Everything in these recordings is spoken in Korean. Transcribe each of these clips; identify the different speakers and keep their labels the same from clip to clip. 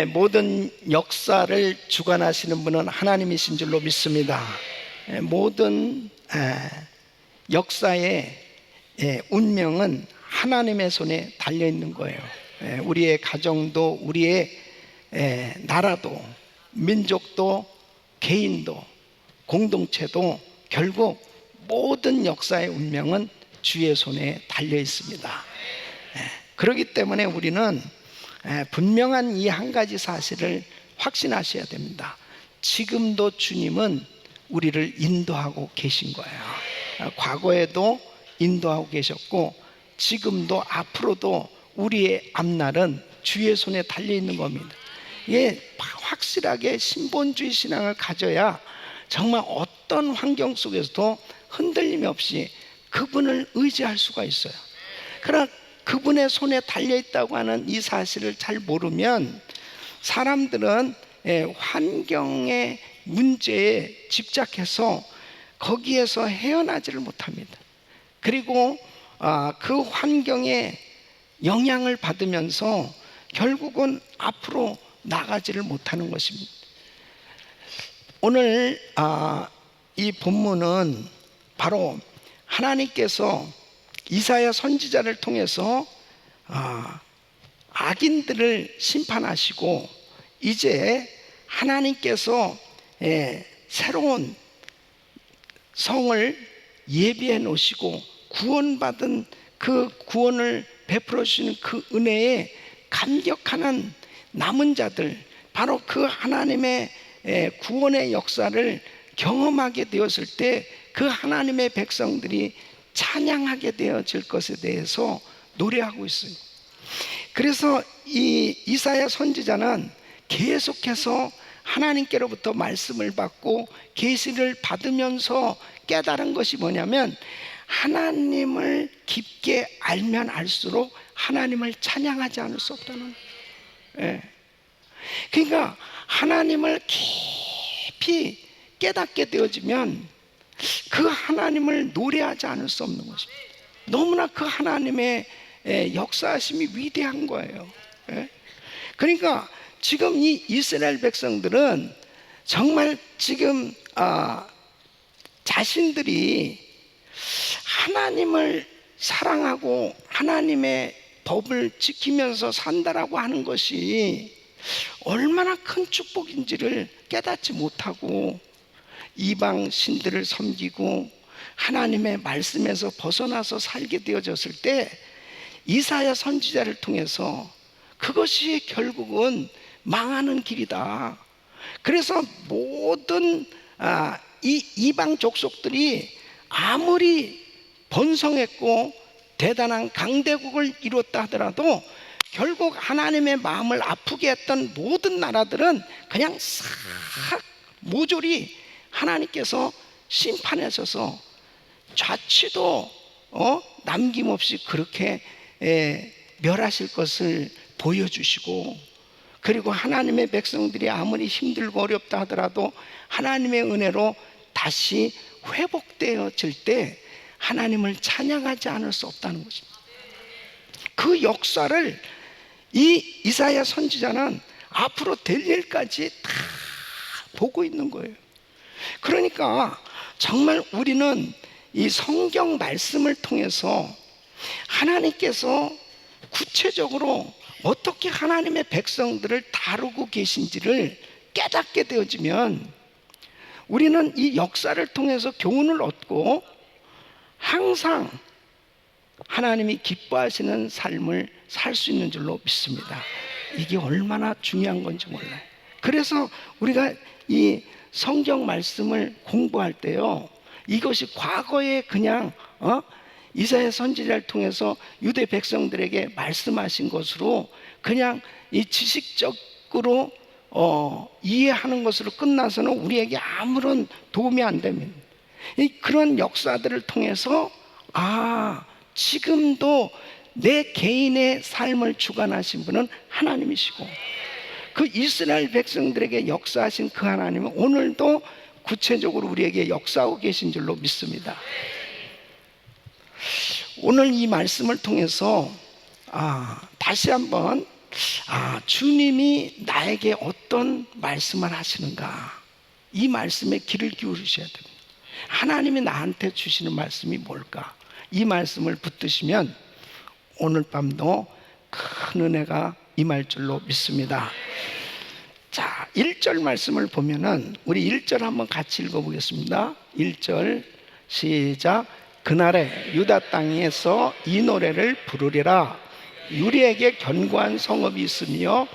Speaker 1: 모든 역사를 주관하시는 분은 하나님이신 줄로 믿습니다. 모든 역사의 운명은 하나님의 손에 달려 있는 거예요. 우리의 가정도, 우리의 나라도, 민족도, 개인도, 공동체도 결국 모든 역사의 운명은 주의 손에 달려 있습니다. 그렇기 때문에 우리는 분명한 이 한 가지 사실을 확신하셔야 됩니다. 지금도 주님은 우리를 인도하고 계신 거예요. 과거에도 인도하고 계셨고 지금도 앞으로도 우리의 앞날은 주의 손에 달려 있는 겁니다. 이게 확실하게 신본주의 신앙을 가져야 정말 어떤 환경 속에서도 흔들림 없이 그분을 의지할 수가 있어요. 그러나 그분의 손에 달려있다고 하는 이 사실을 잘 모르면 사람들은 환경의 문제에 집착해서 거기에서 헤어나지를 못합니다. 그리고 그 환경에 영향을 받으면서 결국은 앞으로 나가지를 못하는 것입니다. 오늘 이 본문은 바로 하나님께서 이사야 선지자를 통해서 악인들을 심판하시고 이제 하나님께서 새로운 성을 예비해 놓으시고 구원받은 그 구원을 베풀어 주시는 그 은혜에 감격하는 남은 자들, 바로 그 하나님의 구원의 역사를 경험하게 되었을 때 그 하나님의 백성들이 찬양하게 되어질 것에 대해서 노래하고 있어요. 그래서 이 이사야 선지자는 계속해서 하나님께로부터 말씀을 받고 계시를 받으면서 깨달은 것이 뭐냐면 하나님을 깊게 알면 알수록 하나님을 찬양하지 않을 수 없다는 거예요. 그러니까 하나님을 깊이 깨닫게 되어지면 그 하나님을 노래하지 않을 수 없는 것입니다. 너무나 그 하나님의 역사하심이 위대한 거예요. 그러니까 지금 이 이스라엘 백성들은 정말 지금 자신들이 하나님을 사랑하고 하나님의 법을 지키면서 산다라고 하는 것이 얼마나 큰 축복인지를 깨닫지 못하고 이방 신들을 섬기고 하나님의 말씀에서 벗어나서 살게 되어졌을 때 이사야 선지자를 통해서 그것이 결국은 망하는 길이다. 그래서 모든 이 이방 족속들이 아무리 번성했고 대단한 강대국을 이뤘다 하더라도 결국 하나님의 마음을 아프게 했던 모든 나라들은 그냥 싹 모조리 하나님께서 심판하셔서 좌치도 남김없이 그렇게 멸하실 것을 보여주시고, 그리고 하나님의 백성들이 아무리 힘들고 어렵다 하더라도 하나님의 은혜로 다시 회복되어질 때 하나님을 찬양하지 않을 수 없다는 것입니다. 그 역사를 이 이사야 선지자는 앞으로 될 일까지 다 보고 있는 거예요. 그러니까 정말 우리는 이 성경 말씀을 통해서 하나님께서 구체적으로 어떻게 하나님의 백성들을 다루고 계신지를 깨닫게 되어지면 우리는 이 역사를 통해서 교훈을 얻고 항상 하나님이 기뻐하시는 삶을 살 수 있는 줄로 믿습니다. 이게 얼마나 중요한 건지 몰라요. 그래서 우리가 이 성경 말씀을 공부할 때요, 이것이 과거에 그냥 이사야 선지자를 통해서 유대 백성들에게 말씀하신 것으로 그냥 이 지식적으로 이해하는 것으로 끝나서는 우리에게 아무런 도움이 안 됩니다. 그런 역사들을 통해서 지금도 내 개인의 삶을 주관하신 분은 하나님이시고 그 이스라엘 백성들에게 역사하신 그 하나님은 오늘도 구체적으로 우리에게 역사하고 계신 줄로 믿습니다. 오늘 이 말씀을 통해서 다시 한번 주님이 나에게 어떤 말씀을 하시는가, 이 말씀에 귀를 기울이셔야 됩니다. 하나님이 나한테 주시는 말씀이 뭘까, 이 말씀을 붙드시면 오늘 밤도 큰 은혜가 임할 줄로 믿습니다. 자, 1절 말씀을 보면은 우리 1절 한번 같이 읽어보겠습니다. 1절 시작. 그날에 유다 땅에서 이 노래를 부르리라. 우리에게 견고한 성읍이 있으며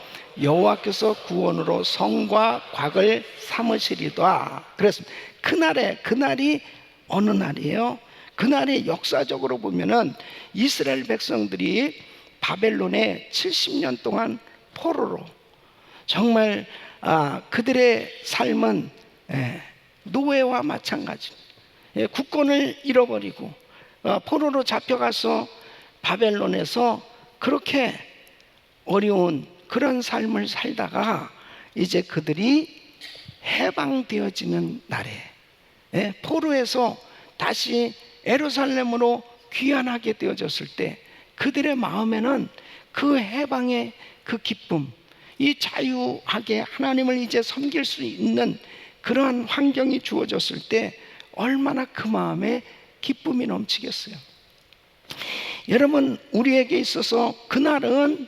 Speaker 1: 여호와께서 구원으로 성과 곽을 삼으시리다. 그랬습니다. 그날이 어느 날이에요? 그날이 역사적으로 보면은 이스라엘 백성들이 바벨론에 70년 동안 포로로, 정말 그들의 삶은 노예와 마찬가지, 국권을 잃어버리고 포로로 잡혀가서 바벨론에서 그렇게 어려운 그런 삶을 살다가 이제 그들이 해방되어지는 날에, 포로에서 다시 예루살렘으로 귀환하게 되어졌을 때 그들의 마음에는 그 해방의 그 기쁨, 이 자유하게 하나님을 이제 섬길 수 있는 그러한 환경이 주어졌을 때 얼마나 그 마음에 기쁨이 넘치겠어요. 여러분, 우리에게 있어서 그날은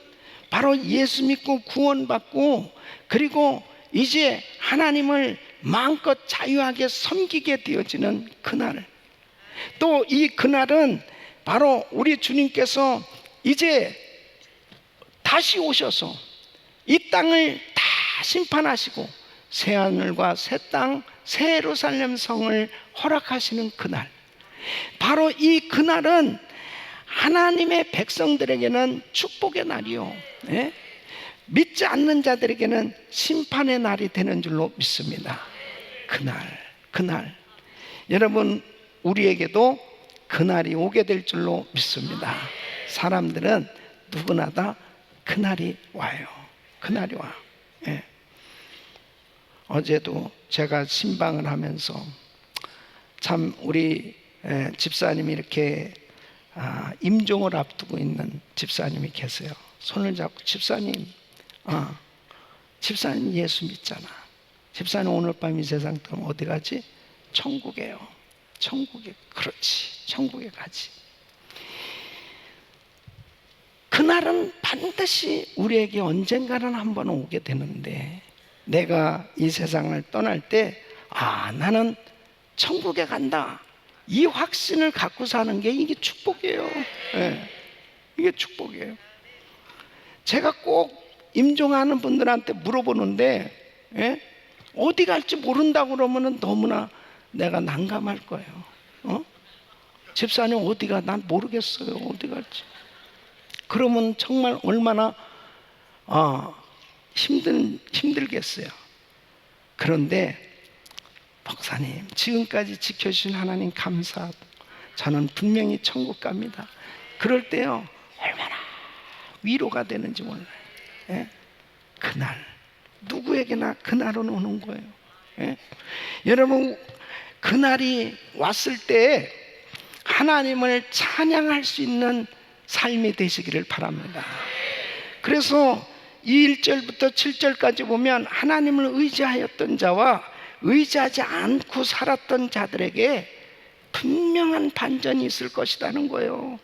Speaker 1: 바로 예수 믿고 구원받고, 그리고 이제 하나님을 마음껏 자유하게 섬기게 되어지는 그날, 또 이 그날은 바로 우리 주님께서 이제 다시 오셔서 이 땅을 다 심판하시고 새하늘과 새 땅, 새 예루살렘 성을 허락하시는 그날, 바로 이 그날은 하나님의 백성들에게는 축복의 날이요, 믿지 않는 자들에게는 심판의 날이 되는 줄로 믿습니다. 그날 여러분, 우리에게도 그날이 오게 될 줄로 믿습니다. 사람들은 누구나 다 그날이 와요. 그날이 와. 어제도 제가 신방을 하면서 참 우리 집사님이 이렇게 임종을 앞두고 있는 집사님이 계세요. 손을 잡고, 집사님 예수 믿잖아. 집사님 오늘 밤 이 세상 떠나면 어디 가지? 천국에요. 천국에. 그렇지, 천국에 가지. 그날은 반드시 우리에게 언젠가는 한번 오게 되는데, 내가 이 세상을 떠날 때 나는 천국에 간다, 이 확신을 갖고 사는 게 이게 축복이에요. 이게 축복이에요. 제가 꼭 임종하는 분들한테 물어보는데, 어디 갈지 모른다고 그러면 너무나 내가 난감할 거예요. 집사님 어디가? 난 모르겠어요, 어디 갈지. 그러면 정말 얼마나 힘들겠어요. 그런데 목사님, 지금까지 지켜주신 하나님 감사하고 저는 분명히 천국 갑니다. 그럴 때요, 얼마나 위로가 되는지 몰라요. 그날, 누구에게나 그날은 오는 거예요. 여러분, 그날이 왔을 때 하나님을 찬양할 수 있는 삶이 되시기를 바랍니다. 그래서 이 1절부터 7절까지 보면 하나님을 의지하였던 자와 의지하지 않고 살았던 자들에게 분명한 반전이 있을 것이라는 거예요.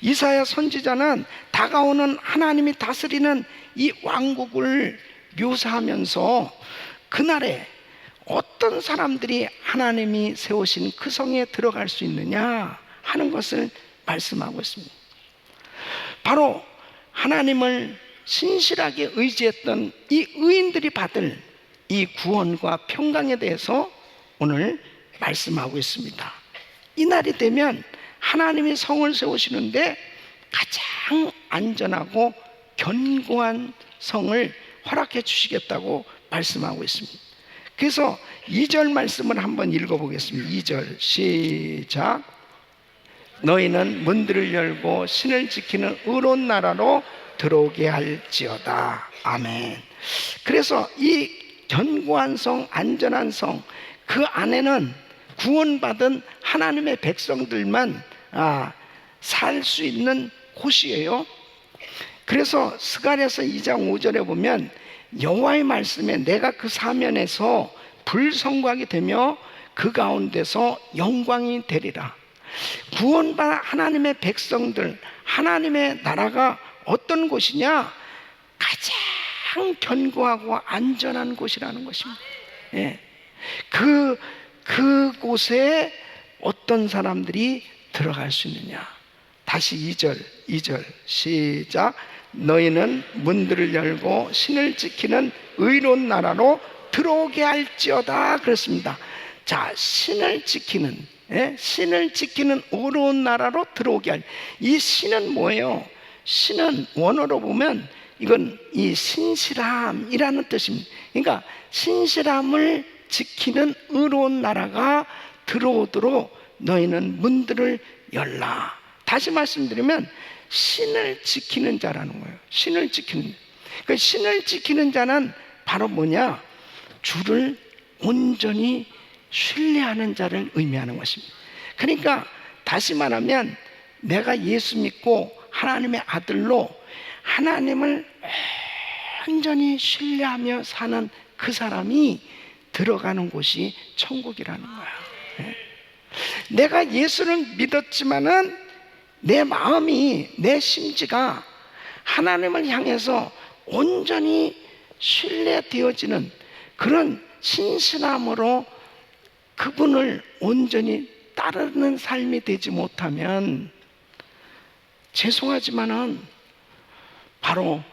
Speaker 1: 이사야 선지자는 다가오는 하나님이 다스리는 이 왕국을 묘사하면서 그날에 어떤 사람들이 하나님이 세우신 그 성에 들어갈 수 있느냐 하는 것을 말씀하고 있습니다. 바로 하나님을 신실하게 의지했던 이 의인들이 받을 이 구원과 평강에 대해서 오늘 말씀하고 있습니다. 이 날이 되면 하나님이 성을 세우시는데 가장 안전하고 견고한 성을 허락해 주시겠다고 말씀하고 있습니다. 그래서 2절 말씀을 한번 읽어보겠습니다. 2절 시작. 너희는 문들을 열고 신을 지키는 의로운 나라로 들어오게 할지어다. 아멘. 그래서 이 견고한 성, 안전한 성, 그 안에는 구원받은 하나님의 백성들만 살 수 있는 곳이에요. 그래서 스가랴서 2장 5절에 보면 여호와의 말씀에 내가 그 사면에서 불성곽이 되며 그 가운데서 영광이 되리라. 구원받은 하나님의 백성들, 하나님의 나라가 어떤 곳이냐? 가장 견고하고 안전한 곳이라는 것입니다. 예. 그곳에 어떤 사람들이 들어갈 수 있느냐? 다시 2절 시작. 너희는 문들을 열고 신을 지키는 의로운 나라로 들어오게 할지어다 그랬습니다. 자, 신을 지키는 의로운 나라로 들어오게 할. 이 신은 뭐예요? 신은 원어로 보면 이건 이 신실함이라는 뜻입니다. 그러니까 신실함을 지키는 의로운 나라가 들어오도록 너희는 문들을 열라. 다시 말씀드리면 신을 지키는 자라는 거예요. 신을 지키는. 그러니까 신을 지키는 자는 바로 뭐냐? 주를 온전히 신뢰하는 자를 의미하는 것입니다. 그러니까 다시 말하면 내가 예수 믿고 하나님의 아들로 하나님을 온전히 신뢰하며 사는 그 사람이 들어가는 곳이 천국이라는 거야. 내가 예수를 믿었지만은 내 마음이, 내 심지가 하나님을 향해서 온전히 신뢰되어지는 그런 신실함으로 그분을 온전히 따르는 삶이 되지 못하면 죄송하지만은 바로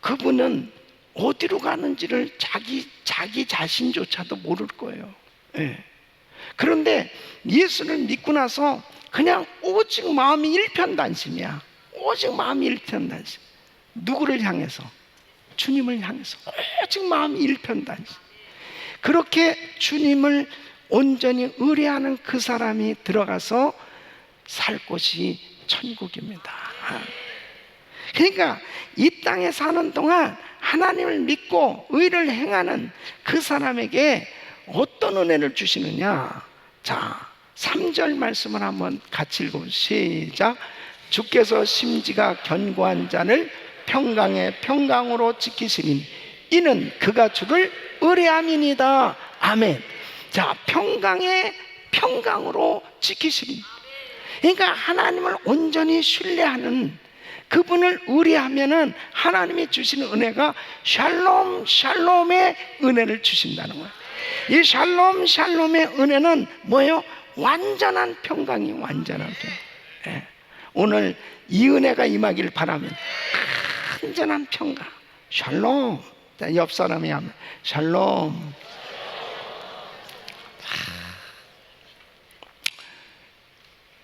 Speaker 1: 그분은 어디로 가는지를 자기 자신조차도 모를 거예요. 예. 그런데 예수를 믿고 나서 그냥 오직 마음이 일편단심이야. 오직 마음이 일편단심. 누구를 향해서? 주님을 향해서 오직 마음이 일편단심. 그렇게 주님을 온전히 의뢰하는 그 사람이 들어가서 살 곳이 천국입니다. 그러니까 이 땅에 사는 동안 하나님을 믿고 의를 행하는 그 사람에게 어떤 은혜를 주시느냐? 자, 3절 말씀을 한번 같이 읽어보세요. 시작. 주께서 심지가 견고한 자를 평강의 평강으로 지키시니 이는 그가 주를 의뢰함이니이다. 아멘. 자, 평강의 평강으로 지키시니, 그러니까 하나님을 온전히 신뢰하는 그분을 의뢰하면은 하나님이 주시는 은혜가 샬롬 샬롬의 은혜를 주신다는 거예요. 이 샬롬 샬롬의 은혜는 뭐예요? 완전한 평강이 완전한 평강. 예. 오늘 이 은혜가 임하길 바라면 완전한 평강. 샬롬. 옆 사람이 하면 샬롬.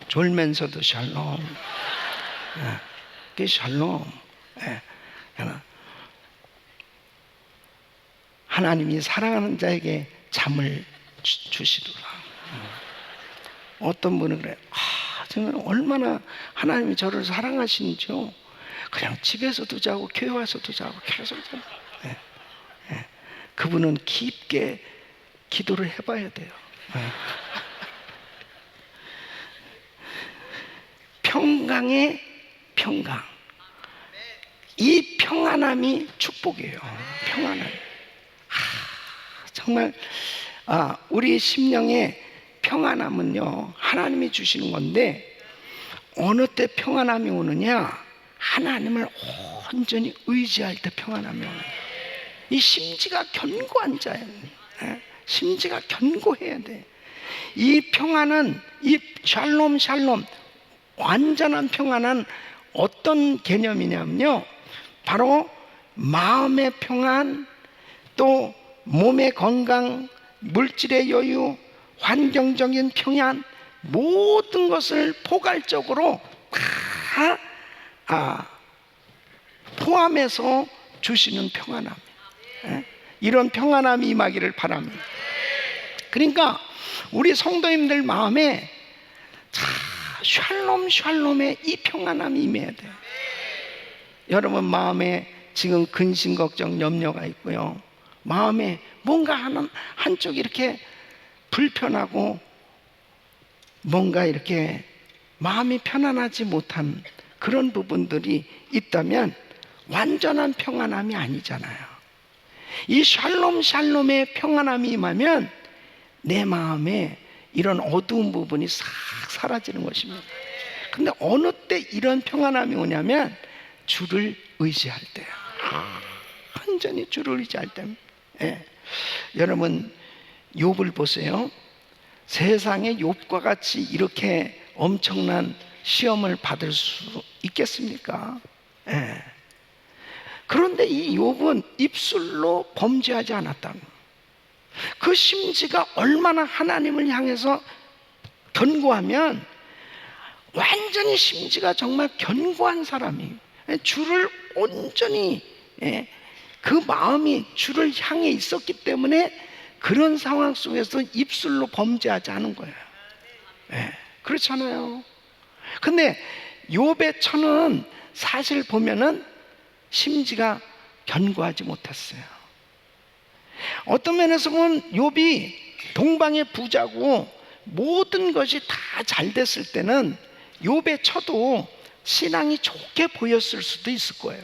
Speaker 1: 졸면서도 샬롬. 예. 그게 샬롬. 예. 하나님이 사랑하는 자에게 잠을 주시더라. 어떤 분은 그래. 정말 얼마나 하나님이 저를 사랑하시는지요. 그냥 집에서도 자고 교회 와서도 자고 계속 자고. 예. 예. 그분은 깊게 기도를 해봐야 돼요. 예. 평강의 평강. 이 평안함이 축복이에요. 평안함. 정말 우리 심령의 평안함은요, 하나님이 주시는 건데 어느 때 평안함이 오느냐? 하나님을 온전히 의지할 때 평안함이 오는 거예요. 이 심지가 견고한 자예요. 심지가 견고해야 돼. 이 평안은, 이 샬롬 샬롬, 완전한 평안은 어떤 개념이냐면요, 바로 마음의 평안, 또 몸의 건강, 물질의 여유, 환경적인 평안, 모든 것을 포괄적으로 다 포함해서 주시는 평안함. 이런 평안함이 임하기를 바랍니다. 그러니까 우리 성도님들 마음에 샬롬 샬롬의 이 평안함이 임해야 돼요. 여러분 마음에 지금 근심 걱정 염려가 있고요, 마음에 뭔가 한쪽이 이렇게 불편하고 뭔가 이렇게 마음이 편안하지 못한 그런 부분들이 있다면 완전한 평안함이 아니잖아요. 이 샬롬의 평안함이 임하면 내 마음에 이런 어두운 부분이 싹 사라지는 것입니다. 근데 어느 때 이런 평안함이 오냐면 주를 의지할 때요. 완전히 주를 의지할 때입니다. 예. 여러분 욥을 보세요. 세상에 욥과 같이 이렇게 엄청난 시험을 받을 수 있겠습니까? 예. 그런데 이 욥은 입술로 범죄하지 않았다. 그 심지가 얼마나 하나님을 향해서 견고하면 완전히 심지가 정말 견고한 사람이 주를 온전히 그 마음이 주를 향해 있었기 때문에 그런 상황 속에서 입술로 범죄하지 않은 거예요. 그렇잖아요. 근데 욥의 처는 사실 보면은 심지가 견고하지 못했어요. 어떤 면에서 보면 욥이 동방의 부자고 모든 것이 다 잘 됐을 때는 욥의 처도 신앙이 좋게 보였을 수도 있을 거예요.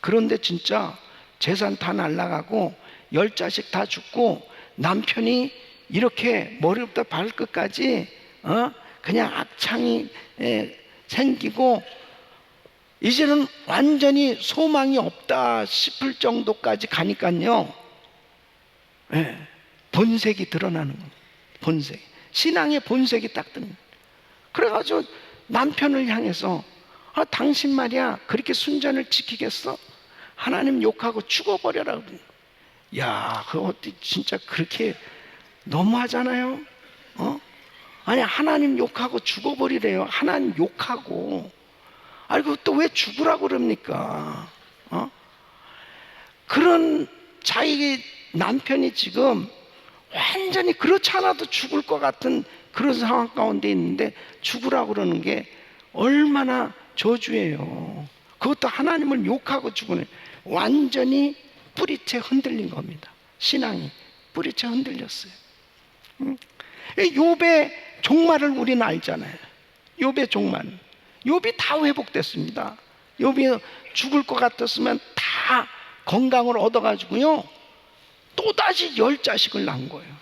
Speaker 1: 그런데 진짜 재산 다 날라가고 10자식 다 죽고 남편이 이렇게 머리부터 발끝까지 그냥 악창이 생기고 이제는 완전히 소망이 없다 싶을 정도까지 가니까요, 본색이 드러나는 거예요. 본색, 신앙의 본색이 딱 드러나는 거예요. 그래가지고 남편을 향해서 당신 말이야 그렇게 순전을 지키겠어? 하나님 욕하고 죽어버려라. 야, 그거 진짜 그렇게 너무하잖아요. 아니 하나님 욕하고 죽어버리래요. 하나님 욕하고 아니 그것도 왜 죽으라고 그럽니까? 그런 자기 남편이 지금 완전히 그렇지 않아도 죽을 것 같은 그런 상황 가운데 있는데 죽으라고 그러는 게 얼마나 저주예요. 그것도 하나님을 욕하고 죽으네. 완전히 뿌리채 흔들린 겁니다. 신앙이 뿌리채 흔들렸어요. 욥의 종말을 우리는 알잖아요. 욥의 종말, 욥이 다 회복됐습니다. 욥이 죽을 것 같았으면 다 건강을 얻어가지고요 또다시 10자식을 낳은 거예요.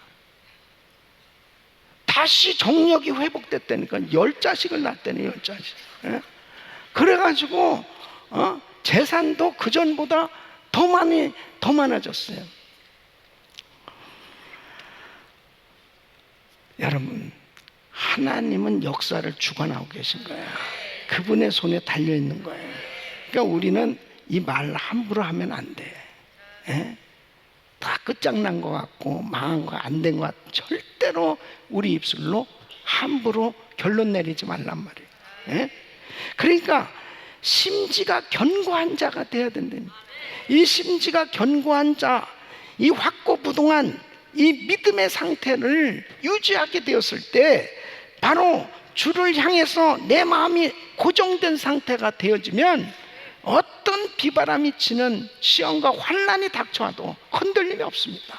Speaker 1: 다시 정력이 회복됐다니까. 10자식을 낳았다니. 10자식. 그래가지고 재산도 그전보다 더 많아졌어요. 여러분, 하나님은 역사를 주관하고 계신 거예요. 그분의 손에 달려있는 거예요. 그러니까 우리는 이 말 함부로 하면 안 돼. 다 끝장난 것 같고 망한 거 안 된 것 같고 절대로 우리 입술로 함부로 결론 내리지 말란 말이에요. 그러니까 심지가 견고한 자가 되어야 된답니다. 이 심지가 견고한 자, 이 확고부동한 이 믿음의 상태를 유지하게 되었을 때 바로 주를 향해서 내 마음이 고정된 상태가 되어지면 어떤 비바람이 치는 시험과 환난이 닥쳐와도 흔들림이 없습니다.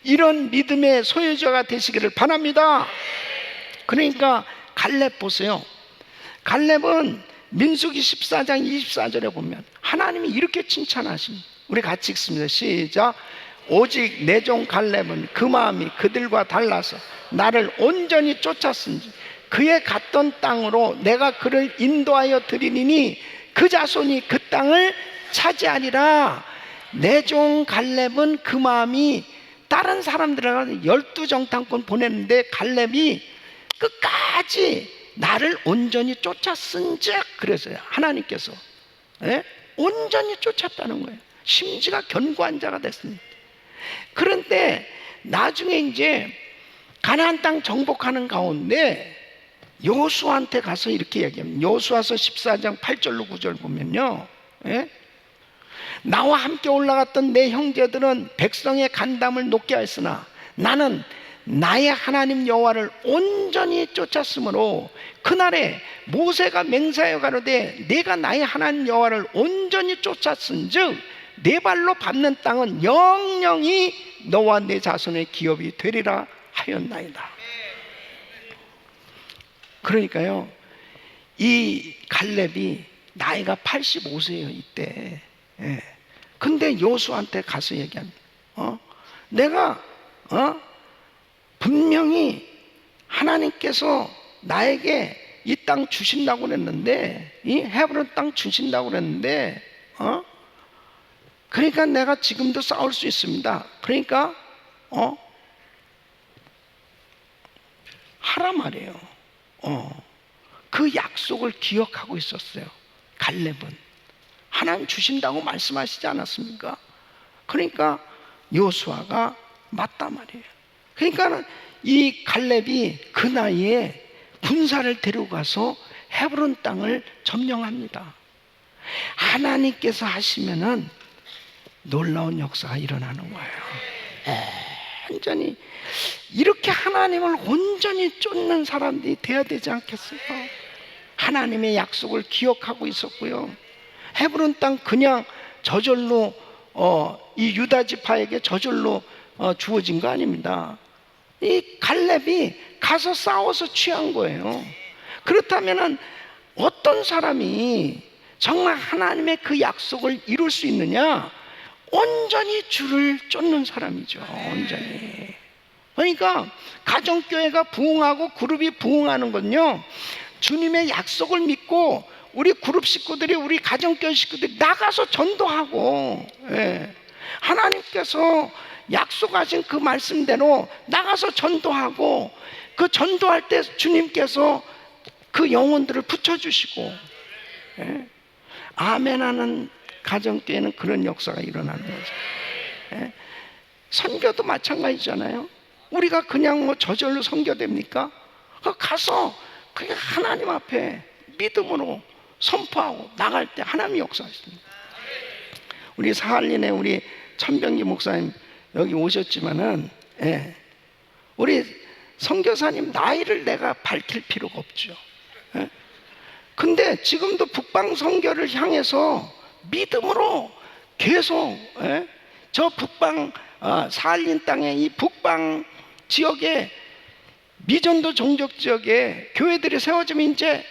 Speaker 1: 이런 믿음의 소유자가 되시기를 바랍니다. 그러니까 갈렙 보세요. 갈렙은 민수기 14장 24절에 보면 하나님이 이렇게 칭찬하십니다. 우리 같이 읽습니다. 시작. 오직 내 종 갈렙은 그 마음이 그들과 달라서 나를 온전히 쫓았은지 그의 갔던 땅으로 내가 그를 인도하여 드리니 그 자손이 그 땅을 차지하리라. 내 종 갈렙은 그 마음이 다른 사람들하고 12정탐권 보냈는데 갈렙이 끝까지 나를 온전히 쫓았은즉 그래서요 하나님께서 온전히 쫓았다는 거예요. 심지가 견고한 자가 됐습니다. 그런데 나중에 이제 가나안 땅 정복하는 가운데 여호수아한테 가서 이렇게 얘기합니다. 여호수아서 14장 8절로 9절 보면요, 나와 함께 올라갔던 내 형제들은 백성의 간담을 높게 하였으나 나는 나의 하나님 여호와를 온전히 쫓았으므로 그날에 모세가 맹세하여 가로되 내가 나의 하나님 여호와를 온전히 쫓았은즉 내 발로 밟는 땅은 영영이 너와 내 자손의 기업이 되리라 하였나이다. 그러니까요 이 갈렙이 나이가 85세예요 이때. 예. 근데 여호수아한테 가서 얘기합니다. 내가 분명히 하나님께서 나에게 이 땅 주신다고 그랬는데, 이 헤브론 땅 주신다고 그랬는데, 그러니까 내가 지금도 싸울 수 있습니다. 그러니까 하라 말이에요. 그 약속을 기억하고 있었어요. 갈렙은 하나님 주신다고 말씀하시지 않았습니까? 그러니까 여호수아가 맞다 말이에요. 그러니까 이 갈렙이 그 나이에 군사를 데리고 가서 헤브론 땅을 점령합니다. 하나님께서 하시면은 놀라운 역사가 일어나는 거예요. 완전히 이렇게 하나님을 온전히 쫓는 사람들이 돼야 되지 않겠어요? 하나님의 약속을 기억하고 있었고요. 헤브론 땅 그냥 저절로 이 유다 지파에게 저절로 주어진 거 아닙니다. 이 갈렙이 가서 싸워서 취한 거예요. 그렇다면은 어떤 사람이 정말 하나님의 그 약속을 이룰 수 있느냐? 온전히 주를 쫓는 사람이죠. 온전히. 그러니까 가정교회가 부흥하고 그룹이 부흥하는 건요, 주님의 약속을 믿고 우리 그룹 식구들이, 우리 가정교회 식구들이 나가서 전도하고, 하나님께서 약속하신 그 말씀대로 나가서 전도하고, 그 전도할 때 주님께서 그 영혼들을 붙여주시고, 아멘하는 가정교회는 그런 역사가 일어나는 거죠. 선교도 마찬가지잖아요. 우리가 그냥 뭐 저절로 선교됩니까? 가서 그냥 하나님 앞에 믿음으로 선포하고 나갈 때 하나님이 역사하십니다. 우리 사할린에 우리 천병기 목사님 여기 오셨지만은, 우리 선교사님 나이를 내가 밝힐 필요가 없죠. 근데 지금도 북방 선교를 향해서 믿음으로 계속, 저 북방 사할린 땅에, 이 북방 지역에, 미전도 종족 지역에 교회들이 세워지면 이제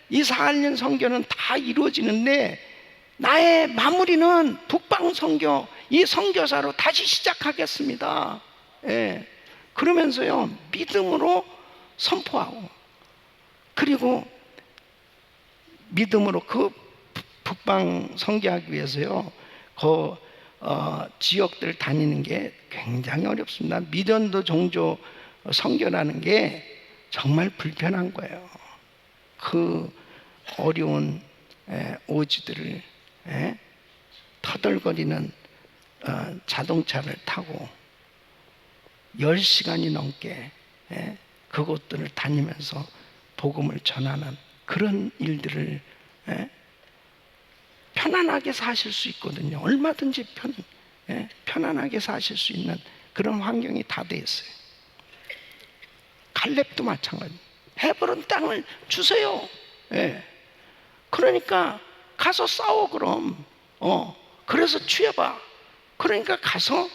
Speaker 1: 이 사할린 선교는 다 이루어지는데, 나의 마무리는 북방 선교, 이 선교사로 다시 시작하겠습니다. 그러면서요, 믿음으로 선포하고, 그리고 믿음으로 그 북방 선교하기 위해서요, 그 지역들 다니는 게 굉장히 어렵습니다. 미전도 종족 선교라는 게 정말 불편한 거예요. 그 어려운 오지들을 터덜거리는 자동차를 타고 10시간이 넘게 그곳들을 다니면서 복음을 전하는 그런 일들을 편안하게 사실 수 있거든요. 얼마든지 편안하게 사실 수 있는 그런 환경이 다 돼 있어요. 갈렙도 마찬가지입니다. 헤브론 땅을 주세요. 그러니까 가서 싸워. 그럼 그래서 취해봐. 그러니까 가서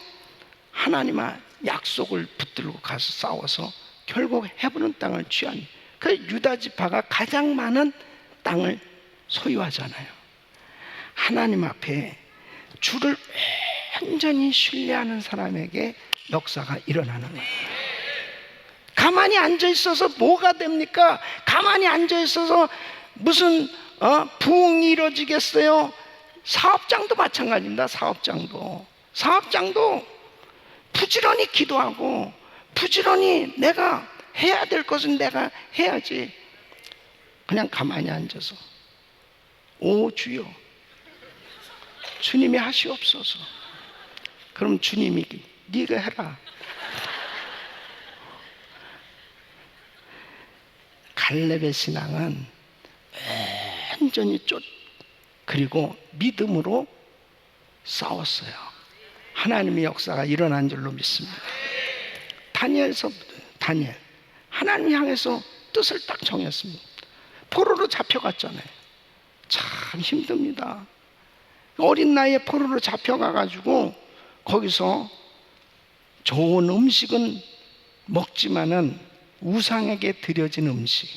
Speaker 1: 하나님의 약속을 붙들고 가서 싸워서 결국 헤브론 땅을 취한, 그 유다 지파가 가장 많은 땅을 소유하잖아요. 하나님 앞에 주를 완전히 신뢰하는 사람에게 역사가 일어나는 거예요. 가만히 앉아 있어서 뭐가 됩니까? 가만히 앉아 있어서 무슨 부흥이 이루어지겠어요? 사업장도 마찬가지입니다. 사업장도 부지런히 기도하고 부지런히 내가 해야 될 것은 내가 해야지. 그냥 가만히 앉아서 오 주여 주님이 하시옵소서. 그럼 주님이 네가 해라. 갈렙의 신앙은 완전히 그리고 믿음으로 싸웠어요. 하나님의 역사가 일어난 줄로 믿습니다. 다니엘 하나님 향해서 뜻을 딱 정했습니다. 포로로 잡혀갔잖아요. 참 힘듭니다. 어린 나이에 포로로 잡혀가가지고 거기서 좋은 음식은 먹지만은 우상에게 드려진 음식,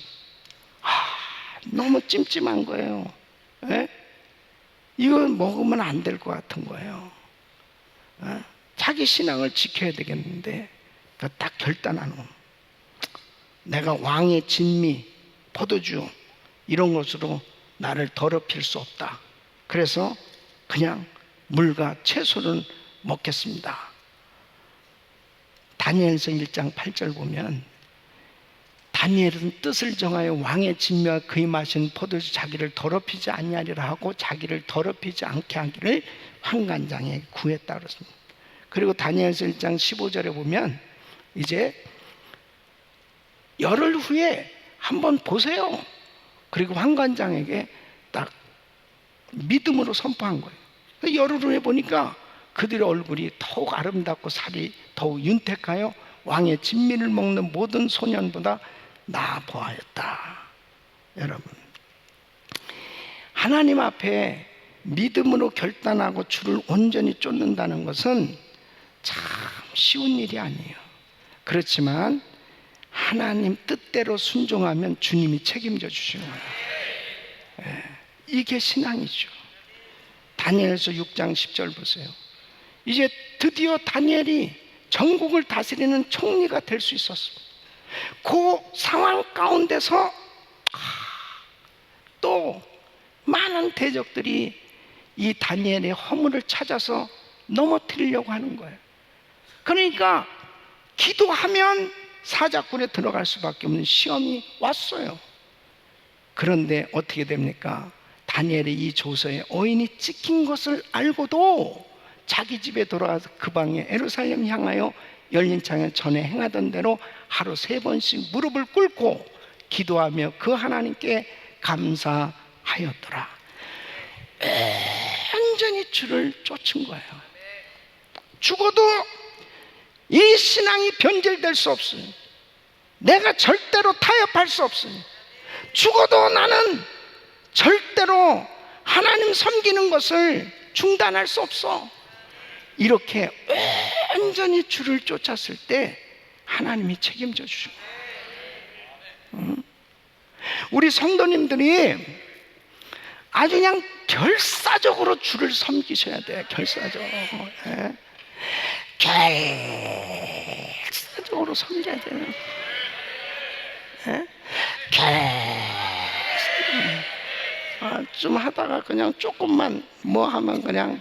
Speaker 1: 너무 찜찜한 거예요. 예? 이거 먹으면 안 될 것 같은 거예요. 자기 신앙을 지켜야 되겠는데 딱 결단하는, 내가 왕의 진미, 포도주 이런 것으로 나를 더럽힐 수 없다. 그래서 그냥 물과 채소를 먹겠습니다. 다니엘서 1장 8절 보면, 다니엘은 뜻을 정하여 왕의 진미와 그의 마신 포도주 자기를 더럽히지 아니하리라 하고 자기를 더럽히지 않게 하기를 환관장에 구했다 그렇습니다. 그리고 다니엘서 1장 15절에 보면, 이제 열흘 후에 한번 보세요. 그리고 환관장에게 딱 믿음으로 선포한 거예요. 열흘 후에 보니까 그들의 얼굴이 더욱 아름답고 살이 더욱 윤택하여 왕의 진미를 먹는 모든 소년보다 나아 보았다. 여러분, 하나님 앞에 믿음으로 결단하고 주를 온전히 쫓는다는 것은 참 쉬운 일이 아니에요. 그렇지만 하나님 뜻대로 순종하면 주님이 책임져 주시는 거예요. 이게 신앙이죠. 다니엘서 6장 10절 보세요. 이제 드디어 다니엘이 전국을 다스리는 총리가 될 수 있었습니다. 그 상황 가운데서 또 많은 대적들이 이 다니엘의 허물을 찾아서 넘어뜨리려고 하는 거예요. 그러니까 기도하면 사자굴에 들어갈 수밖에 없는 시험이 왔어요. 그런데 어떻게 됩니까? 다니엘의 이 조서에 어인이 찍힌 것을 알고도 자기 집에 돌아가서 그 방에 예루살렘 향하여 열린 창에 전에 행하던 대로 하루 3번씩 무릎을 꿇고 기도하며 그 하나님께 감사하였더라. 완전히 주를 쫓은 거예요. 죽어도 이 신앙이 변질될 수 없어요. 내가 절대로 타협할 수 없어요. 죽어도 나는 절대로 하나님 섬기는 것을 중단할 수 없어. 이렇게 완전히 주를 쫓았을 때 하나님이 책임져 주시고, 우리 성도님들이 아주 그냥 결사적으로 주를 섬기셔야 돼요. 결사적으로. 결사적으로 섬겨야 돼요. 좀 하다가 그냥 조금만 뭐 하면 그냥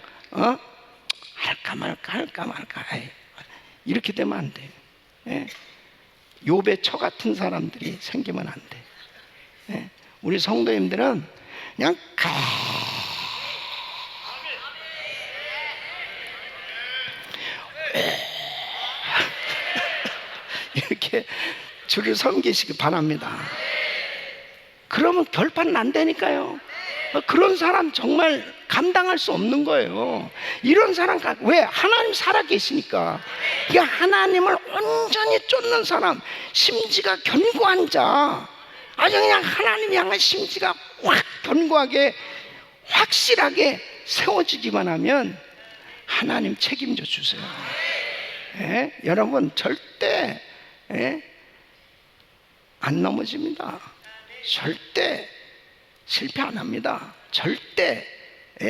Speaker 1: 할까 말까 이렇게 되면 안 돼. 욥의 처 같은 사람들이 생기면 안 돼. 우리 성도님들은 그냥 이렇게 주를 섬기시기 바랍니다. 그러면 결판은 안 되니까요. 그런 사람 정말 감당할 수 없는 거예요. 이런 사람, 왜? 하나님 살아계시니까. 이게 하나님을 온전히 쫓는 사람, 심지가 견고한 자, 아주 그냥 하나님 향한 심지가 확 견고하게 확실하게 세워지기만 하면 하나님 책임져 주세요. 여러분 절대 안 넘어집니다. 절대 실패 안 합니다. 절대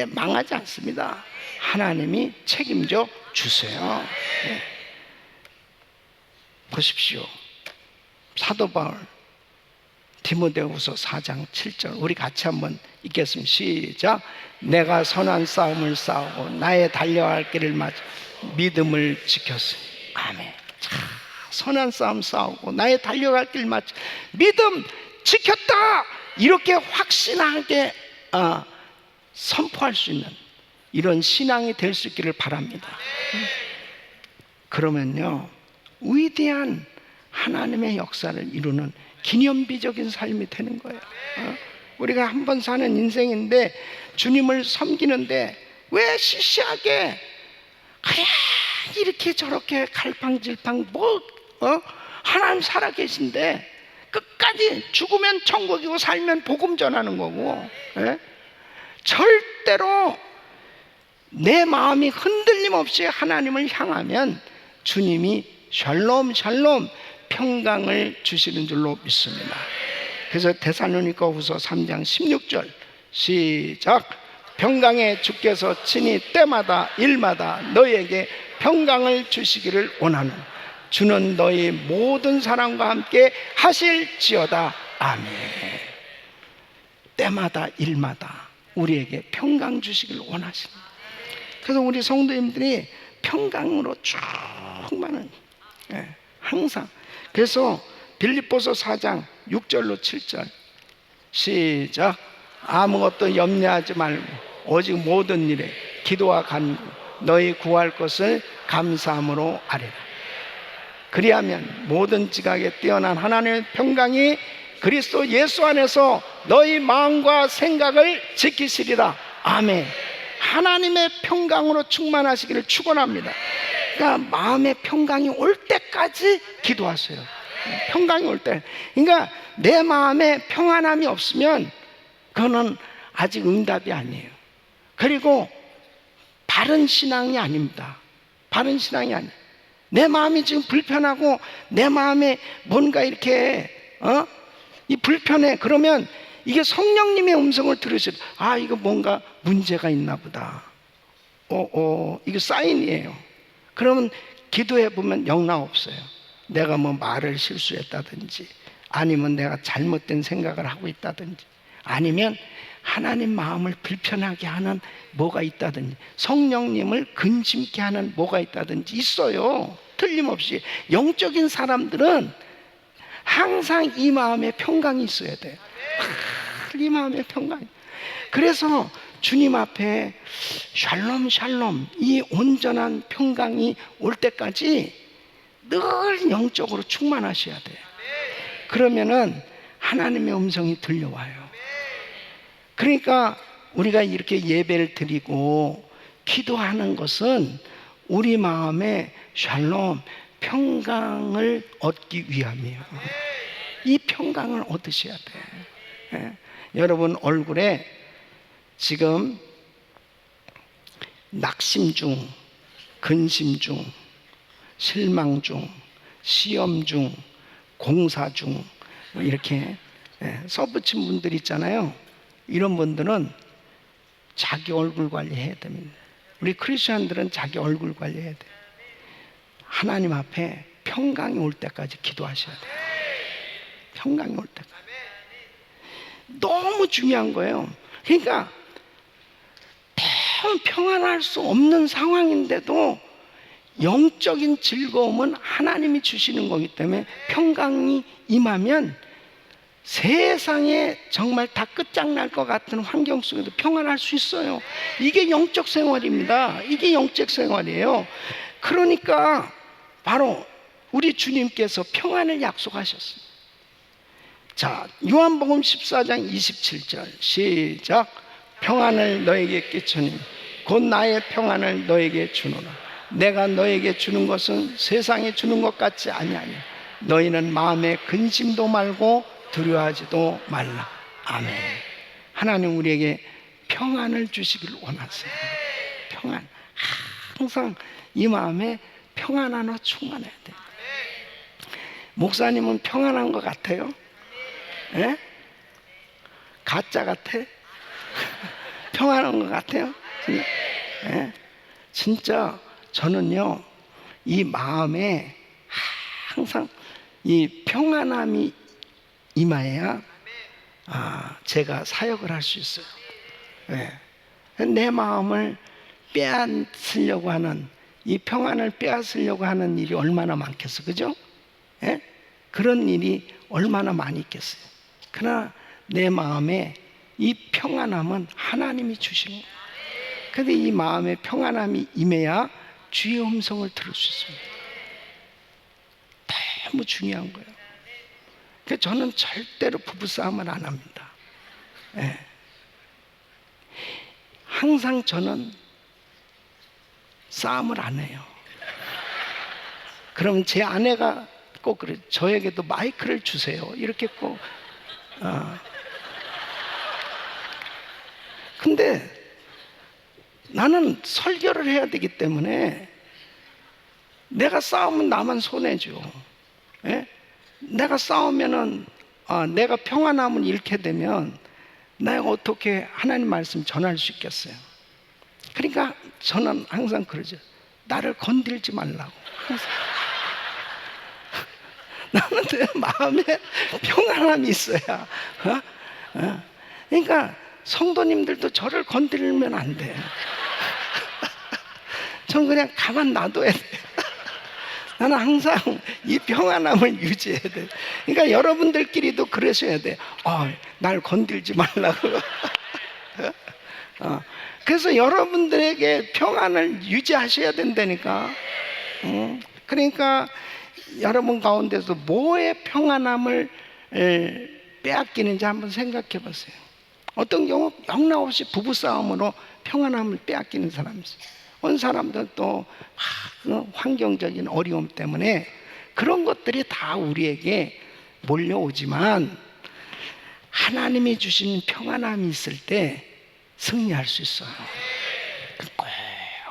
Speaker 1: 망하지 않습니다. 하나님이 책임져 주세요. 보십시오. 사도 바울 디모데후서 4장 7절 우리 같이 한번 읽겠습니다. 시작. 내가 선한 싸움을 싸우고 나의 달려갈 길을 맞아 믿음을 지켰으니. 아멘. 자, 선한 싸움 싸우고 나의 달려갈 길 맞아 믿음 지켰다. 이렇게 확신하게 선포할 수 있는 이런 신앙이 될 수 있기를 바랍니다. 그러면요, 위대한 하나님의 역사를 이루는 기념비적인 삶이 되는 거예요. 우리가 한 번 사는 인생인데 주님을 섬기는데 왜 시시하게 그냥 이렇게 저렇게 갈팡질팡 하나님 살아계신데 끝까지 죽으면 천국이고 살면 복음 전하는 거고, 절대로 내 마음이 흔들림 없이 하나님을 향하면 주님이 샬롬 샬롬 평강을 주시는 줄로 믿습니다. 그래서 데살로니가후서 3장 16절 시작. 평강의 주께서 친히 때마다 일마다 너희에게 평강을 주시기를 원하는 주는 너희 모든 사람과 함께 하실지어다. 아멘. 때마다 일마다 우리에게 평강 주시기를 원하십니다. 그래서 우리 성도님들이 평강으로 충만한, 항상. 그래서 빌립보서 4장 6절로 7절 시작. 아무것도 염려하지 말고 오직 모든 일에 기도와 간구 너희 구할 것을 감사함으로 아뢰라. 그리하면 모든 지각에 뛰어난 하나님의 평강이 그리스도 예수 안에서 너희 마음과 생각을 지키시리라. 아멘. 하나님의 평강으로 충만하시기를 축원합니다. 그러니까 마음의 평강이 올 때까지 기도하세요. 평강이 올 때. 그러니까 내 마음에 평안함이 없으면 그거는 아직 응답이 아니에요. 그리고 바른 신앙이 아닙니다. 바른 신앙이 아니에요. 내 마음이 지금 불편하고 내 마음에 뭔가 이렇게 이 불편해. 그러면 이게 성령님의 음성을 들으시고 이거 뭔가 문제가 있나 보다. 이거 사인이에요. 그러면 기도해 보면 영락 없어요. 내가 뭐 말을 실수했다든지 아니면 내가 잘못된 생각을 하고 있다든지 아니면 하나님 마음을 불편하게 하는 뭐가 있다든지 성령님을 근심케 하는 뭐가 있다든지 있어요. 틀림없이 영적인 사람들은 항상 이 마음에 평강이 있어야 돼요. 이 마음에 평강이. 그래서 주님 앞에 샬롬 샬롬 이 온전한 평강이 올 때까지 늘 영적으로 충만하셔야 돼요. 그러면은 하나님의 음성이 들려와요. 그러니까 우리가 이렇게 예배를 드리고 기도하는 것은 우리 마음에 샬롬 평강을 얻기 위함이에요. 이 평강을 얻으셔야 돼요. 여러분 얼굴에 지금 낙심 중, 근심 중, 실망 중, 시험 중, 공사 중 이렇게 써붙인 분들 있잖아요. 이런 분들은 자기 얼굴 관리해야 됩니다. 우리 크리스천들은 자기 얼굴 관리해야 돼요. 하나님 앞에 평강이 올 때까지 기도하셔야 돼요. 평강이 올 때까지. 너무 중요한 거예요. 그러니까 평안할 수 없는 상황인데도 영적인 즐거움은 하나님이 주시는 거기 때문에 평강이 임하면 세상에 정말 다 끝장날 것 같은 환경 속에도 평안할 수 있어요. 이게 영적 생활입니다. 이게 영적 생활이에요. 그러니까 바로 우리 주님께서 평안을 약속하셨습니다. 자, 요한복음 14장 27절 시작. 평안을 너에게 끼치니 곧 나의 평안을 너에게 주노라. 내가 너에게 주는 것은 세상에 주는 것 같지 아니하니 너희는 마음에 근심도 말고 두려워하지도 말라. 아멘. 하나님 우리에게 평안을 주시길 원하세요. 평안. 항상 이 마음에 평안 하나 충만해야 돼요. 목사님은 평안한 것 같아요? 예? 가짜 같아? 평안한 것 같아요? 예? 진짜 저는요 이 마음에 항상 이 평안함이 임해야 제가 사역을 할 수 있어요. 예. 내 마음을 빼앗으려고 하는 이 평안을 빼앗으려고 하는 일이 얼마나 많겠어, 그죠? 예? 그런 일이 얼마나 많이 있겠어요. 그러나 내 마음에 이 평안함은 하나님이 주시는 거예요. 그런데 이 마음에 평안함이 임해야 주의 음성을 들을 수 있습니다. 너무 중요한 거예요. 그래서 저는 절대로 부부싸움을 안 합니다. 예. 항상 저는 싸움을 안 해요. 그럼 제 아내가 꼭 그래, 저에게도 마이크를 주세요. 이렇게 꼭. 근데 나는 설교를 해야 되기 때문에 내가 싸우면 나만 손해죠. 예? 내가 싸우면은 내가 평안함을 잃게 되면 내가 어떻게 하나님 말씀 전할 수 있겠어요? 그러니까 저는 항상 그러죠. 나를 건들지 말라고. 항상. 나는 내 마음에 평안함이 있어야. 그러니까 성도님들도 저를 건드리면 안 돼. 전 그냥 가만 놔둬야 돼. 나는 항상 이 평안함을 유지해야 돼. 그러니까 여러분들끼리도 그러셔야 돼. 날 건들지 말라고. 그래서 여러분들에게 평안을 유지하셔야 된다니까. 그러니까 여러분 가운데서 뭐의 평안함을 빼앗기는지 한번 생각해 보세요. 어떤 경우 영락없이 부부싸움으로 평안함을 빼앗기는 사람이 있어요. 어느 사람들은 또 환경적인 어려움 때문에 그런 것들이 다 우리에게 몰려오지만 하나님이 주신 평안함이 있을 때 승리할 수 있어요. 꼭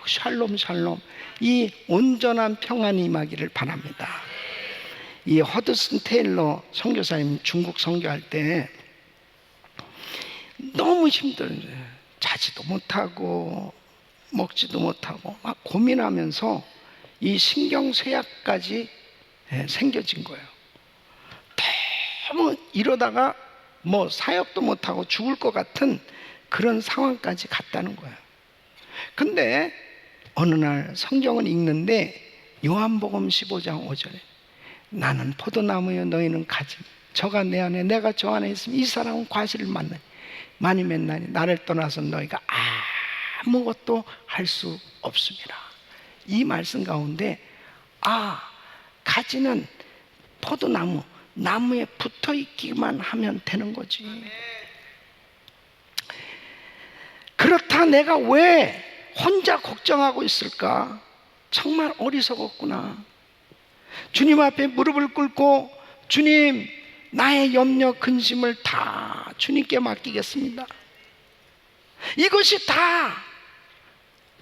Speaker 1: 샬롬 샬롬, 이 온전한 평안이 임하기를 바랍니다. 이 허드슨 테일러 선교사님 중국 선교할 때 너무 힘들어요. 자지도 못하고 먹지도 못하고 막 고민하면서 이 신경쇠약까지 생겨진 거예요. 너무 이러다가 뭐 사역도 못하고 죽을 것 같은 그런 상황까지 갔다는 거예요. 근데 어느 날 성경을 읽는데 요한복음 15장 5절에 나는 포도나무여 너희는 가지, 저가 내 안에 내가 저 안에 있으면 이 사람은 과실을 만나니 많이 맺나니 나를 떠나서 너희가 아무것도 할 수 없습니다. 이 말씀 가운데 가지는 포도나무, 나무에 붙어 있기만 하면 되는 거지. 그렇다 내가 왜 혼자 걱정하고 있을까? 정말 어리석었구나. 주님 앞에 무릎을 꿇고 주님, 나의 염려 근심을 다 주님께 맡기겠습니다. 이것이 다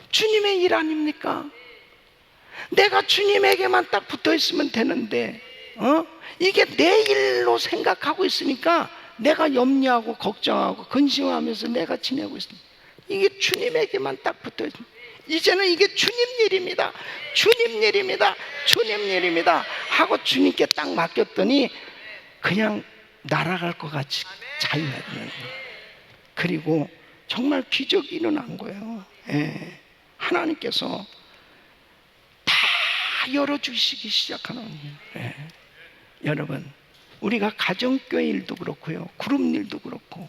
Speaker 1: 주님의 일 아닙니까? 내가 주님에게만 딱 붙어 있으면 되는데 이게 내 일로 생각하고 있으니까 내가 염려하고 걱정하고 근심하면서 내가 지내고 있습니다. 이게 주님에게만 딱 붙어 있습니다. 이제는 이게 주님 일입니다. 주님 일입니다. 주님 일입니다 하고 주님께 딱 맡겼더니 그냥 날아갈 것 같이 잘 나가는 거예요. 그리고 정말 기적이 일어난 거예요. 하나님께서 다 열어주시기 시작하는 거예요. 여러분, 우리가 가정교회 일도 그렇고요, 그룹 일도 그렇고,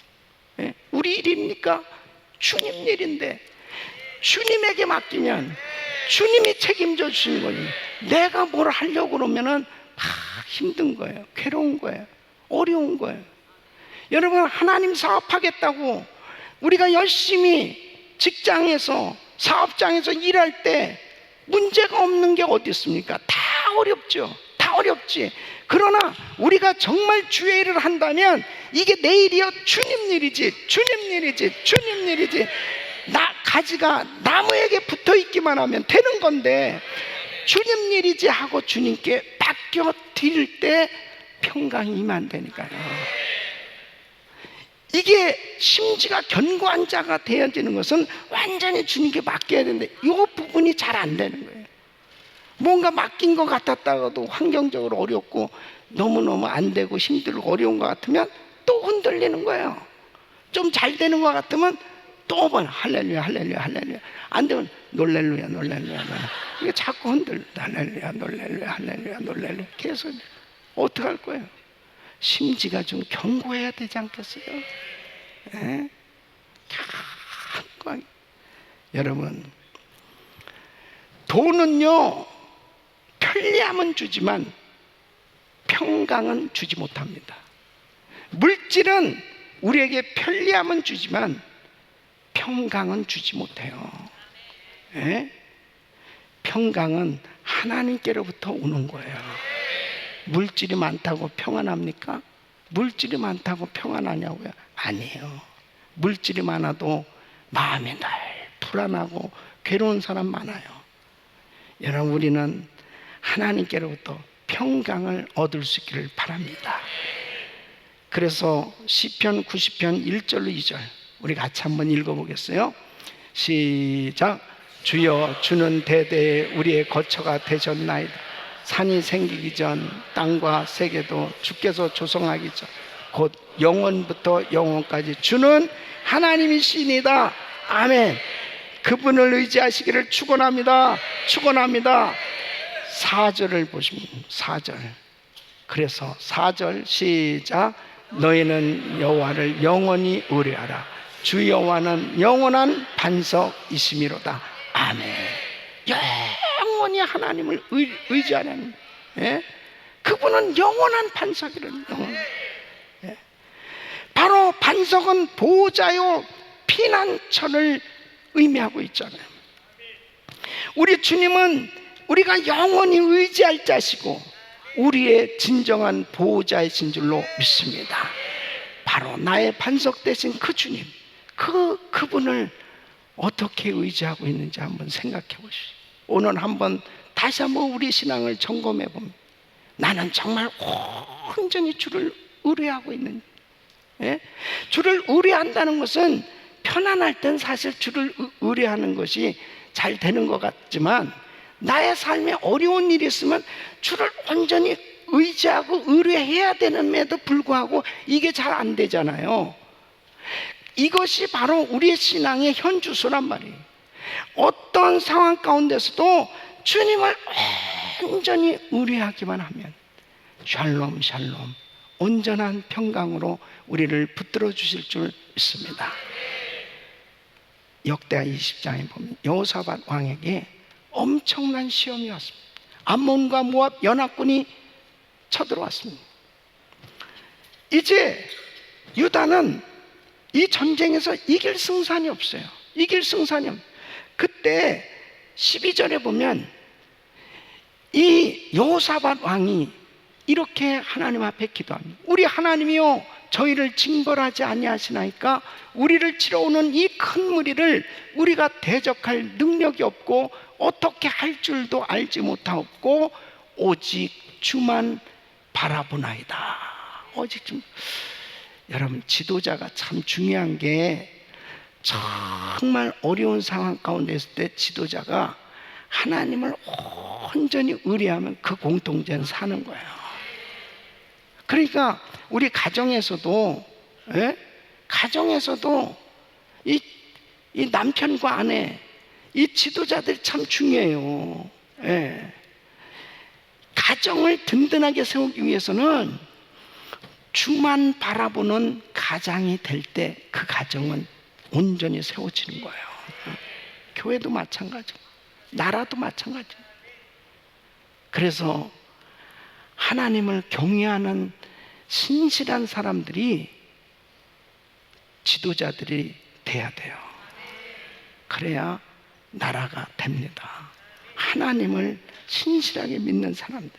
Speaker 1: 우리 일입니까? 주님 일인데 주님에게 맡기면 주님이 책임져 주시는 거예요. 내가 뭘 하려고 그러면은 힘든 거예요. 괴로운 거예요. 어려운 거예요. 여러분, 하나님 사업하겠다고 우리가 열심히 직장에서 사업장에서 일할 때 문제가 없는 게 어디 있습니까? 다 어렵죠. 다 어렵지. 그러나 우리가 정말 주의 일을 한다면 이게 내 일이요, 주님 일이지, 주님 일이지, 주님 일이지. 가지가 나무에게 붙어 있기만 하면 되는 건데 주님 일이지 하고 주님께 맡겨 드릴 때 평강이 임한다니까요. 이게 심지가 견고한 자가 되어지는 것은 완전히 주님께 맡겨야 되는데 이 부분이 잘 안 되는 거예요. 뭔가 맡긴 것 같았다가도 환경적으로 어렵고 너무너무 안 되고 힘들고 어려운 것 같으면 또 흔들리는 거예요. 좀 잘 되는 것 같으면 또 할렐루야 할렐루야 할렐루야, 안 되면 놀렐루야 놀렐루야. 이게 자꾸 할렐루야 놀렐루야 할렐루야 놀렐루야. 계속 어떻게 할 거예요? 심지가 좀 견고해야 되지 않겠어요? 여러분, 돈은요 편리함은 주지만 평강은 주지 못합니다. 물질은 우리에게 편리함은 주지만 평강은 주지 못해요. 평강은 하나님께로부터 오는 거예요. 물질이 많다고 평안합니까? 물질이 많다고 평안하냐고요? 아니에요. 물질이 많아도 마음이 늘 불안하고 괴로운 사람 많아요. 여러분, 우리는 하나님께로부터 평강을 얻을 수 있기를 바랍니다. 그래서 시편 90편 1절로 2절 우리 같이 한번 읽어보겠어요. 시작. 주여, 주는 대대에 우리의 거처가 되셨나이다. 산이 생기기 전 땅과 세계도 주께서 조성하기 전 곧 영원부터 영원까지 주는 하나님이시니다. 아멘. 그분을 의지하시기를 축원합니다. 축원합니다. 4절을 보시면 4절. 그래서 4절 시작. 너희는 여호와를 영원히 의뢰하라. 주 여호와는 영원한 반석이시미로다. 아멘. 영원히 하나님을 의지하는, 예? 그분은 영원한 반석이를 예? 바로 반석은 보호자요 피난처를 의미하고 있잖아요. 우리 주님은 우리가 영원히 의지할 자시고 우리의 진정한 보호자이신 줄로 믿습니다. 바로 나의 반석 되신 그 주님, 그분을 어떻게 의지하고 있는지 한번 생각해 보십시오. 오늘 한번 다시 한번 우리 신앙을 점검해 봅니다. 나는 정말 온전히 주를 의뢰하고 있는지. 예? 주를 의뢰한다는 것은 편안할 땐 사실 주를 의뢰하는 것이 잘 되는 것 같지만 나의 삶에 어려운 일이 있으면 주를 온전히 의지하고 의뢰해야 되는데도 불구하고 이게 잘 안 되잖아요. 이것이 바로 우리의 신앙의 현주소란 말이에요. 어떤 상황 가운데서도 주님을 온전히 의뢰하기만 하면 샬롬 샬롬 온전한 평강으로 우리를 붙들어 주실 줄 믿습니다. 역대하 20장에 보면 여호사밧 왕에게 엄청난 시험이 왔습니다. 암몬과 모압 연합군이 쳐들어왔습니다. 이제 유다는 이 전쟁에서 이길 승산이 없어요. 이길 승산이 없어요. 그때 12절에 보면 이 여호사밧 왕이 이렇게 하나님 앞에 기도합니다. 우리 하나님이요 저희를 징벌하지 아니하시나이까 우리를 치러오는 이 큰 무리를 우리가 대적할 능력이 없고 어떻게 할 줄도 알지 못하고 오직 주만 바라보나이다. 오직 주. 여러분, 지도자가 참 중요한 게 정말 어려운 상황 가운데 있을 때 지도자가 하나님을 온전히 의뢰하면 그 공동체는 사는 거예요. 그러니까 우리 가정에서도, 예? 가정에서도 이 남편과 아내, 이 지도자들이 참 중요해요. 예. 가정을 든든하게 세우기 위해서는 주만 바라보는 가장이 될 때 그 가정은 온전히 세워지는 거예요. 교회도 마찬가지고 나라도 마찬가지고. 그래서 하나님을 경외하는 신실한 사람들이 지도자들이 돼야 돼요. 그래야 나라가 됩니다. 하나님을 신실하게 믿는 사람들.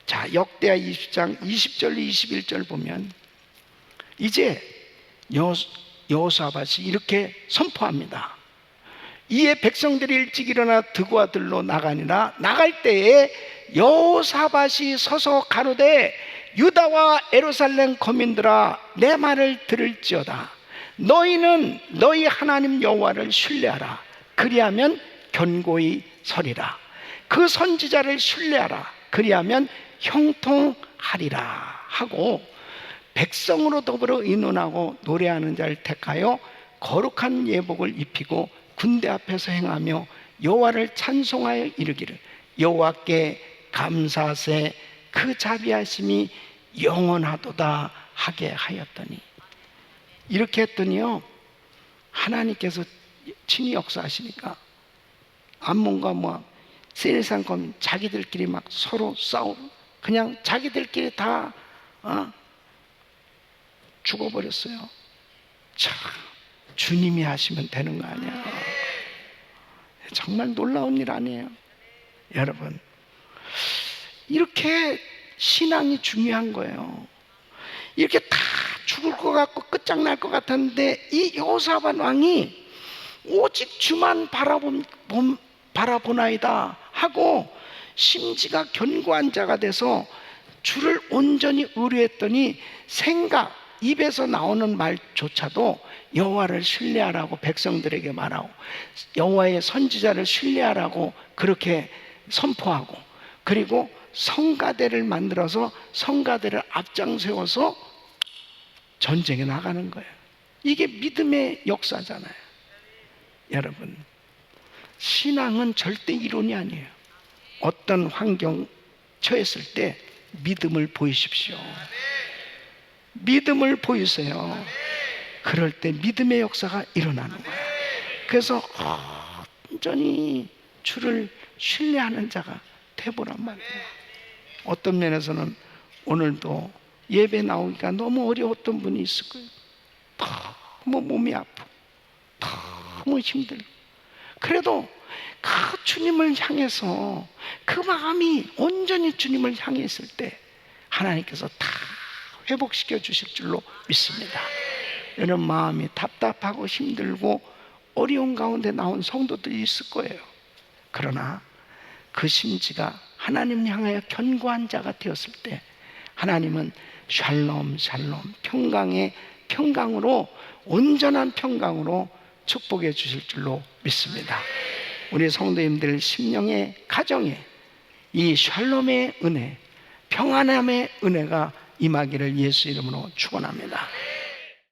Speaker 1: 자, 역대하 20장 20절 21절 보면 이제 여호사밧이 이렇게 선포합니다. 이에 백성들이 일찍 일어나 드고와 들로 나가니라. 나갈 때에 여호사밧이 서서 가로되 유다와 예루살렘 거민들아 내 말을 들을지어다. 너희는 너희 하나님 여호와를 신뢰하라. 그리하면 견고히 서리라. 그 선지자를 신뢰하라. 그리하면 형통하리라 하고 백성으로 더불어 의논하고 노래하는 자를 택하여 거룩한 예복을 입히고 군대 앞에서 행하며 여호와를 찬송하여 이르기를 여호와께 감사하세 그 자비하심이 영원하도다 하게 하였더니. 이렇게 했더니요 하나님께서 친히 역사하시니까 암몬과 모압 세일산 거민 자기들끼리 막 서로 싸우고 그냥 자기들끼리 다 죽어버렸어요. 참 주님이 하시면 되는 거 아니야. 정말 놀라운 일 아니에요. 여러분, 이렇게 신앙이 중요한 거예요. 이렇게 다 죽을 것 같고 끝장날 것 같았는데 이 여호사밧 왕이 오직 주만 바라보나이다 하고 심지가 견고한 자가 돼서 주를 온전히 의뢰했더니 생각, 입에서 나오는 말조차도 여호와를 신뢰하라고 백성들에게 말하고 여호와의 선지자를 신뢰하라고 그렇게 선포하고, 그리고 성가대를 만들어서 성가대를 앞장세워서 전쟁에 나가는 거예요. 이게 믿음의 역사잖아요. 여러분, 신앙은 절대 이론이 아니에요. 어떤 환경 처했을 때 믿음을 보이십시오. 믿음을 보이세요. 그럴 때 믿음의 역사가 일어나는 거예요. 그래서 온전히 주를 신뢰하는 자가 되보란 말이에요. 어떤 면에서는 오늘도 예배 나오기가 너무 어려웠던 분이 있을 거예요. 너무 몸이 아프고 너무 힘들고, 그래도 그 주님을 향해서 그 마음이 온전히 주님을 향해 있을 때 하나님께서 다 회복시켜 주실 줄로 믿습니다. 이런 마음이 답답하고 힘들고 어려운 가운데 나온 성도들이 있을 거예요. 그러나 그 심지가 하나님 향하여 견고한 자가 되었을 때 하나님은 샬롬 샬롬, 평강의 평강으로, 온전한 평강으로 축복해 주실 줄로 믿습니다. 우리 성도님들 심령의 가정에 이 샬롬의 은혜, 평안함의 은혜가 임하기를 예수 이름으로 축원합니다.